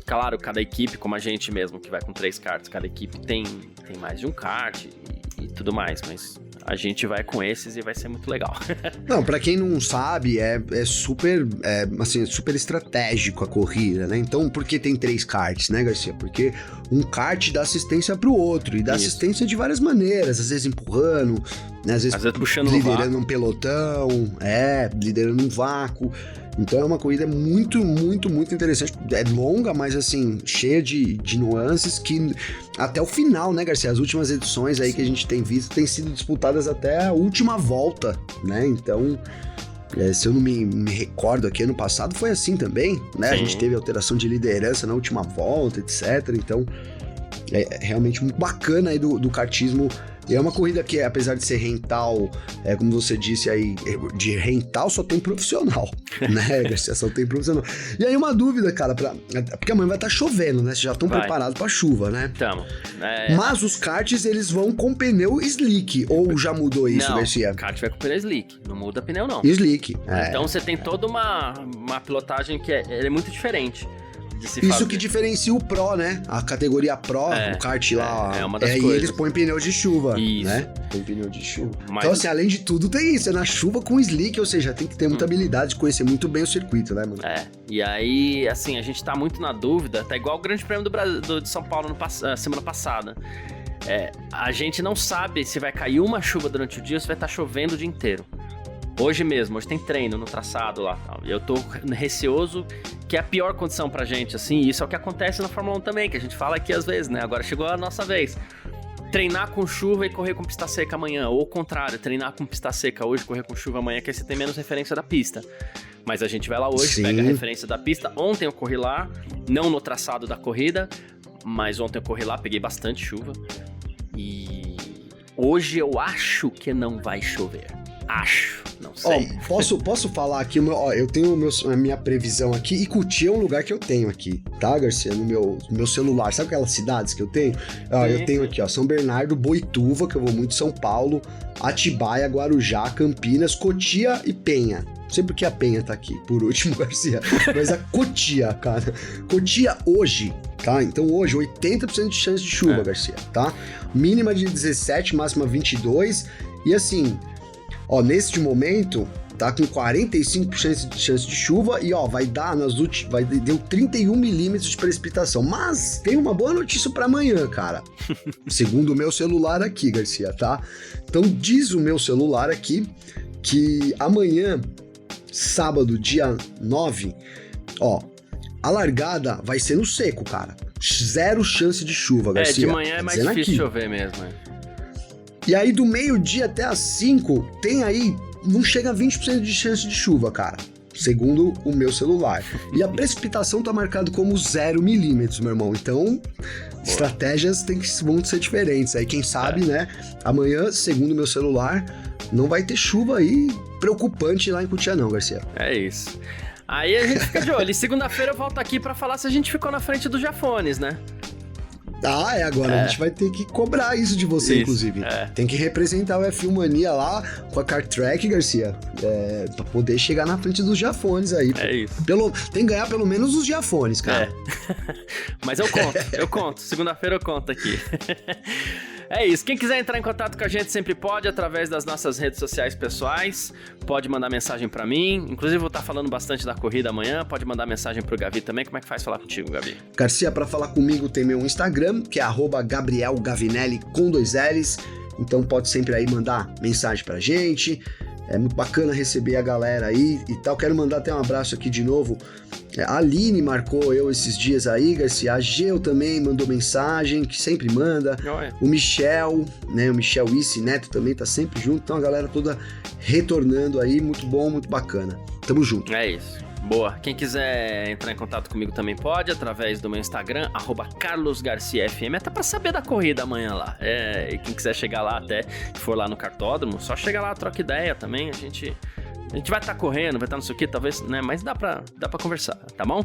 Claro, cada equipe, como a gente mesmo, que vai com 3 karts, cada equipe tem mais de um kart e tudo mais, mas a gente vai com esses e vai ser muito legal. Não, pra quem não sabe, é super estratégico a corrida, né? Então, por que tem 3 karts, né, Garcia? Porque um kart dá assistência pro outro, e dá assistência de várias maneiras, às vezes empurrando, né? Às vezes puxando liderando um pelotão, liderando um vácuo. Então é uma corrida muito, muito, muito interessante. É longa, mas assim, cheia de nuances que até o final, né, Garcia? As últimas edições aí que a gente tem visto têm sido disputadas até a última volta, né? Então Se eu não me recordo aqui, ano passado foi assim também, né? Sim. A gente teve alteração de liderança na última volta, etc. Então, é realmente muito bacana aí do kartismo. E é uma corrida que, apesar de ser rental, como você disse aí, de rental só tem profissional, né, Garcia? Só tem profissional. E aí uma dúvida, cara, porque amanhã vai estar chovendo, né? Vocês já estão preparados pra chuva, né? Tamo. Mas os karts, eles vão com pneu slick, ou já mudou isso, Garcia? Não, o kart vai com pneu slick, não muda pneu não. Slick, Então você tem toda uma pilotagem que é muito diferente. Isso que diferencia o Pro, né? A categoria Pro, o kart lá. É uma das coisas. E eles põem pneu de chuva, isso. Né? Põe pneu de chuva. Então, assim, além de tudo, tem isso. É na chuva com slick, ou seja, tem que ter muita habilidade de conhecer muito bem o circuito, né, mano? E aí, assim, a gente tá muito na dúvida, tá igual o Grande Prêmio do Brasil, de São Paulo semana passada. A gente não sabe se vai cair uma chuva durante o dia ou se vai estar chovendo o dia inteiro. Hoje tem treino no traçado lá. Eu tô receoso, que é a pior condição pra gente, assim. Isso é o que acontece na Fórmula 1 também, que a gente fala aqui às vezes, né? Agora chegou a nossa vez. Treinar com chuva e correr com pista seca amanhã. Ou o contrário, treinar com pista seca hoje, correr com chuva amanhã, que aí você tem menos referência da pista. Mas a gente vai lá hoje, pega a referência da pista. Ontem eu corri lá, não no traçado da corrida, mas ontem eu corri lá, peguei bastante chuva. E hoje eu acho que não vai chover. Acho, não sei. Posso falar aqui, eu tenho a minha previsão aqui, e Cotia é um lugar que eu tenho aqui, tá, Garcia? No meu celular. Sabe aquelas cidades que eu tenho? Eu tenho aqui, São Bernardo, Boituva, que eu vou muito, São Paulo, Atibaia, Guarujá, Campinas, Cotia e Penha. Não sei porque a Penha tá aqui, por último, Garcia. Mas a Cotia, cara. Cotia hoje, tá? Então hoje, 80% de chance de chuva, Garcia, tá? Mínima de 17, máxima 22. E assim... neste momento, tá com 45% de chance de chuva e, deu 31 milímetros de precipitação. Mas tem uma boa notícia pra amanhã, cara. Segundo o meu celular aqui, Garcia, tá? Então, diz o meu celular aqui que amanhã, sábado, dia 9, a largada vai ser no seco, cara. 0 chance de chuva, Garcia. De manhã é mais difícil chover mesmo, E aí, do meio-dia até às 5, tem aí, não chega a 20% de chance de chuva, cara. Segundo o meu celular. E a precipitação tá marcado como 0 milímetros, meu irmão. Então, estratégias vão ser diferentes. Aí, quem sabe, né? Amanhã, segundo o meu celular, não vai ter chuva aí preocupante lá em Cotia não, Garcia. É isso. Aí a gente fica de olho. E segunda-feira eu volto aqui pra falar se a gente ficou na frente dos Jafones, né? Agora a gente vai ter que cobrar isso de você, inclusive. Tem que representar o F1 Mania lá com a Kart Track, Garcia, pra poder chegar na frente dos Jafones aí. Isso. Tem que ganhar pelo menos os Jafones, cara. Mas eu conto. Segunda-feira eu conto aqui. É isso. Quem quiser entrar em contato com a gente sempre pode, através das nossas redes sociais pessoais. Pode mandar mensagem pra mim. Inclusive, vou estar falando bastante da corrida amanhã. Pode mandar mensagem pro Gavi também. Como é que faz falar contigo, Gavi? Garcia, pra falar comigo tem meu Instagram, que é @GabrielGavinelli com 2 L's. Então pode sempre aí mandar mensagem pra gente. É muito bacana receber a galera aí e tal. Quero mandar até um abraço aqui de novo. A Aline marcou eu esses dias aí, Garcia. A Geu também mandou mensagem, que sempre manda. O Michel, né? O Michel Issi Neto também tá sempre junto. Então a galera toda retornando aí. Muito bom, muito bacana. Tamo junto. É isso. Boa. Quem quiser entrar em contato comigo também pode, através do meu Instagram, @CarlosGarciaFM, até pra saber da corrida amanhã lá. E quem quiser chegar lá até, que for lá no cartódromo, só chega lá, troca ideia também, a gente vai estar correndo, vai estar não sei o que, talvez, né, mas dá pra conversar, tá bom?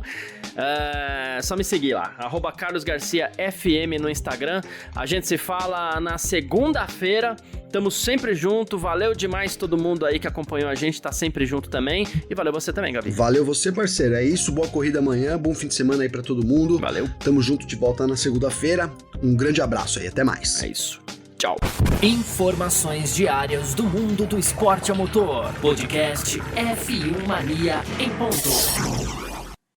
Só me seguir lá, @CarlosGarciaFM no Instagram. A gente se fala na segunda-feira. Tamo sempre junto, valeu demais todo mundo aí que acompanhou a gente, tá sempre junto também. E valeu você também, Gabi. Valeu você, parceiro. É isso, boa corrida amanhã, bom fim de semana aí pra todo mundo. Valeu. Tamo junto de volta na segunda-feira. Um grande abraço aí, até mais. É isso. Tchau. Informações diárias do mundo do esporte a motor. Podcast F1 Mania em ponto.